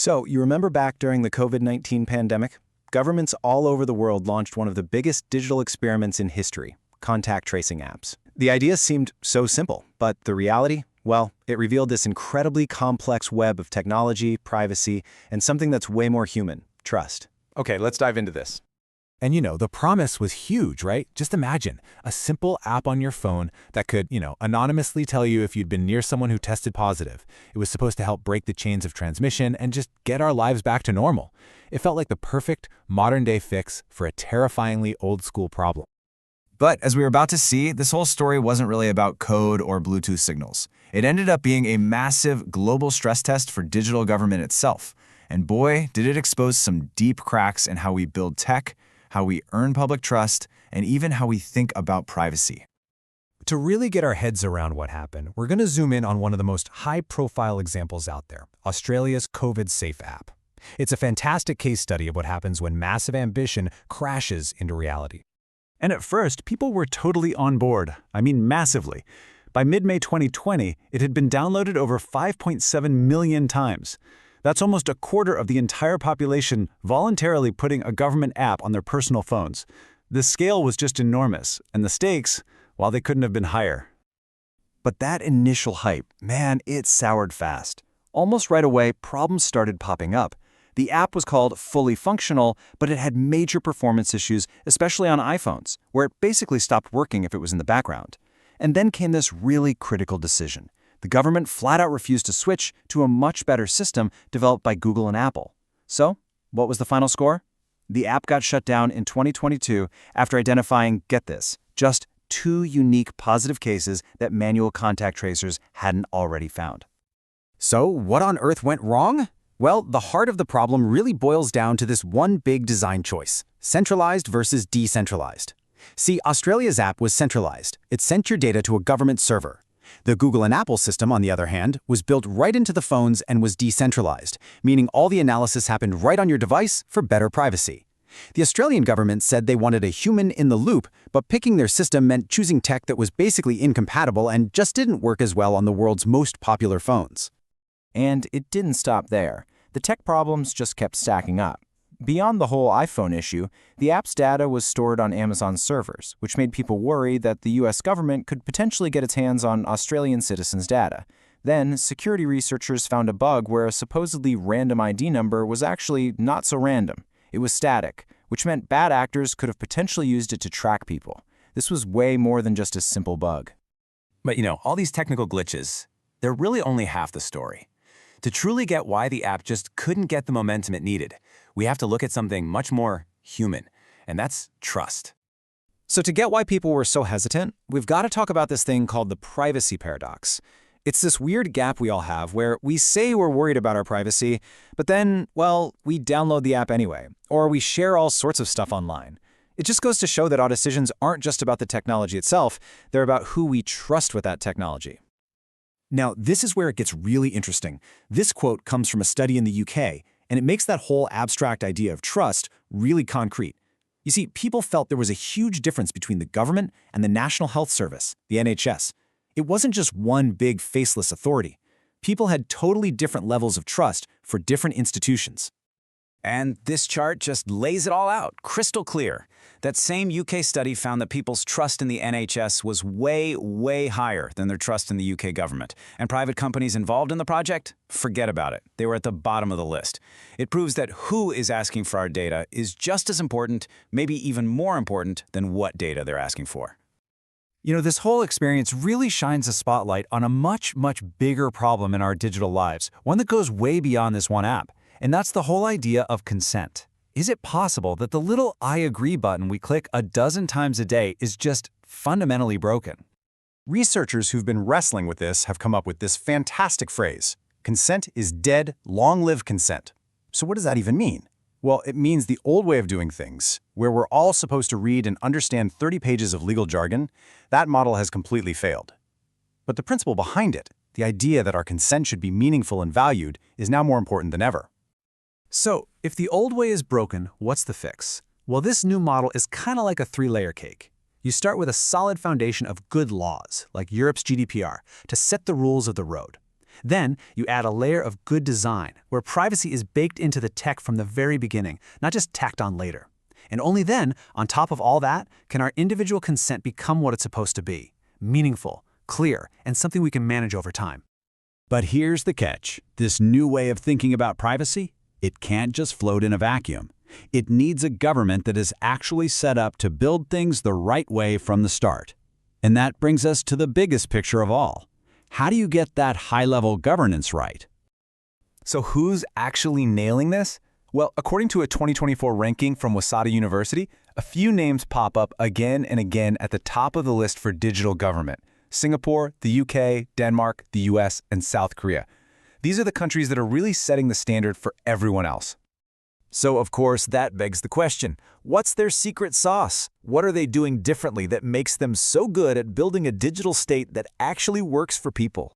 So, you remember back during the COVID-19 pandemic? Governments all over the world launched one of the biggest digital experiments in history, contact tracing apps. The idea seemed so simple, but the reality? Well, it revealed this incredibly complex web of technology, privacy, and something that's way more human, trust. Okay, let's dive into this. And the promise was huge, right? Just imagine a simple app on your phone that could, anonymously tell you if you'd been near someone who tested positive. It was supposed to help break the chains of transmission and just get our lives back to normal. It felt like the perfect modern-day fix for a terrifyingly old-school problem. But as we were about to see, this whole story wasn't really about code or Bluetooth signals. It ended up being a massive global stress test for digital government itself. And boy, did it expose some deep cracks in how we build tech, how we earn public trust, and even how we think about privacy. To really get our heads around what happened, we're going to zoom in on one of the most high-profile examples out there, Australia's COVIDSafe app. It's a fantastic case study of what happens when massive ambition crashes into reality. And at first, people were totally on board. I mean, massively. By mid-May 2020, it had been downloaded over 5.7 million times. That's almost a quarter of the entire population voluntarily putting a government app on their personal phones. The scale was just enormous, and the stakes, well, they couldn't have been higher. But that initial hype, man, it soured fast. Almost right away, problems started popping up. The app was called fully functional, but it had major performance issues, especially on iPhones, where it basically stopped working if it was in the background. And then came this really critical decision. The government flat out refused to switch to a much better system developed by Google and Apple. So, what was the final score? The app got shut down in 2022 after identifying, get this, just 2 unique positive cases that manual contact tracers hadn't already found. So, what on earth went wrong? Well, the heart of the problem really boils down to this one big design choice: centralized versus decentralized. See, Australia's app was centralized. It sent your data to a government server. The Google and Apple system, on the other hand, was built right into the phones and was decentralized, meaning all the analysis happened right on your device for better privacy. The Australian government said they wanted a human in the loop, but picking their system meant choosing tech that was basically incompatible and just didn't work as well on the world's most popular phones. And it didn't stop there. The tech problems just kept stacking up. Beyond the whole iPhone issue, the app's data was stored on Amazon's servers, which made people worry that the US government could potentially get its hands on Australian citizens' data. Then, security researchers found a bug where a supposedly random ID number was actually not so random. It was static, which meant bad actors could have potentially used it to track people. This was way more than just a simple bug. But all these technical glitches, they're really only half the story. To truly get why the app just couldn't get the momentum it needed, we have to look at something much more human, and that's trust. So to get why people were so hesitant, we've got to talk about this thing called the privacy paradox. It's this weird gap we all have where we say we're worried about our privacy, but then, well, we download the app anyway, or we share all sorts of stuff online. It just goes to show that our decisions aren't just about the technology itself, they're about who we trust with that technology. Now, this is where it gets really interesting. This quote comes from a study in the UK, and it makes that whole abstract idea of trust really concrete. You see, people felt there was a huge difference between the government and the National Health Service, the NHS. It wasn't just one big faceless authority. People had totally different levels of trust for different institutions. And this chart just lays it all out, crystal clear. That same UK study found that people's trust in the NHS was way, way higher than their trust in the UK government. And private companies involved in the project? Forget about it. They were at the bottom of the list. It proves that who is asking for our data is just as important, maybe even more important, than what data they're asking for. This whole experience really shines a spotlight on a much, much bigger problem in our digital lives, one that goes way beyond this one app. And that's the whole idea of consent. Is it possible that the little I agree button we click a dozen times a day is just fundamentally broken? Researchers who've been wrestling with this have come up with this fantastic phrase: consent is dead, long live consent. So what does that even mean? Well, it means the old way of doing things, where we're all supposed to read and understand 30 pages of legal jargon, that model has completely failed. But the principle behind it, the idea that our consent should be meaningful and valued, is now more important than ever. So, if the old way is broken, what's the fix? Well, this new model is kind of like a 3-layer cake. You start with a solid foundation of good laws, like Europe's GDPR, to set the rules of the road. Then you add a layer of good design, where privacy is baked into the tech from the very beginning, not just tacked on later. And only then, on top of all that, can our individual consent become what it's supposed to be: meaningful, clear, and something we can manage over time. But here's the catch. This new way of thinking about privacy, it can't just float in a vacuum. It needs a government that is actually set up to build things the right way from the start. And that brings us to the biggest picture of all. How do you get that high-level governance right? So who's actually nailing this? Well, according to a 2024 ranking from Waseda University, a few names pop up again and again at the top of the list for digital government: Singapore, the UK, Denmark, the US, and South Korea. These are the countries that are really setting the standard for everyone else. So, of course, that begs the question, what's their secret sauce? What are they doing differently that makes them so good at building a digital state that actually works for people?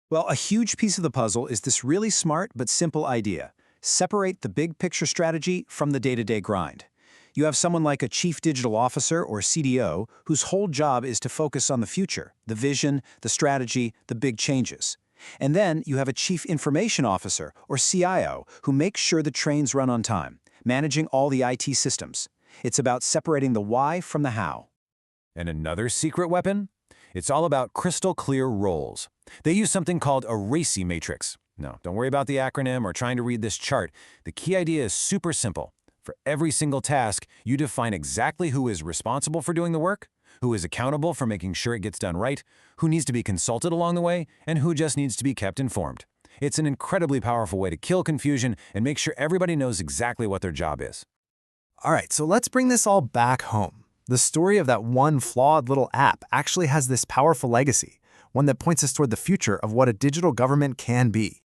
Well, a huge piece of the puzzle is this really smart but simple idea: separate the big picture strategy from the day-to-day grind. You have someone like a chief digital officer or CDO whose whole job is to focus on the future, the vision, the strategy, the big changes. And then you have a chief information officer or CIO who makes sure the trains run on time, managing all the IT systems. It's about separating the why from the how. And another secret weapon? It's all about crystal clear roles. They use something called a RACI matrix. No, don't worry about the acronym or trying to read this chart. The key idea is super simple. For every single task, you define exactly who is responsible for doing the work, who is accountable for making sure it gets done right, who needs to be consulted along the way, and who just needs to be kept informed. It's an incredibly powerful way to kill confusion and make sure everybody knows exactly what their job is. All right, so let's bring this all back home. The story of that one flawed little app actually has this powerful legacy, one that points us toward the future of what a digital government can be.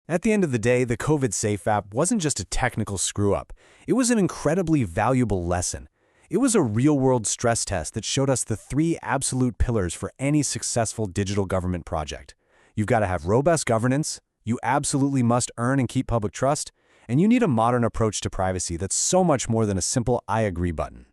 At the end of the day, the COVIDSafe app wasn't just a technical screw-up. It was an incredibly valuable lesson. It was a real-world stress test that showed us the 3 absolute pillars for any successful digital government project. You've got to have robust governance, you absolutely must earn and keep public trust, and you need a modern approach to privacy that's so much more than a simple "I agree" button.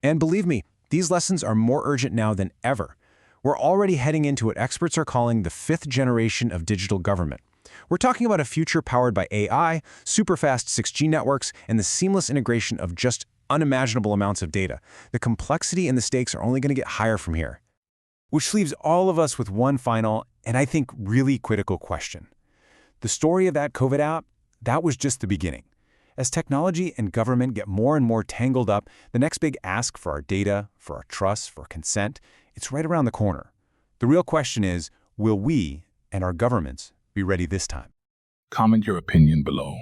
And believe me, these lessons are more urgent now than ever. We're already heading into what experts are calling the 5th generation of digital government. We're talking about a future powered by AI, super-fast 6G networks, and the seamless integration of just unimaginable amounts of data. The complexity and the stakes are only going to get higher from here. Which leaves all of us with one final, and I think really critical question. The story of that COVID app, that was just the beginning. As technology and government get more and more tangled up, the next big ask for our data, for our trust, for consent, it's right around the corner. The real question is, will we and our governments be ready this time? Comment your opinion below.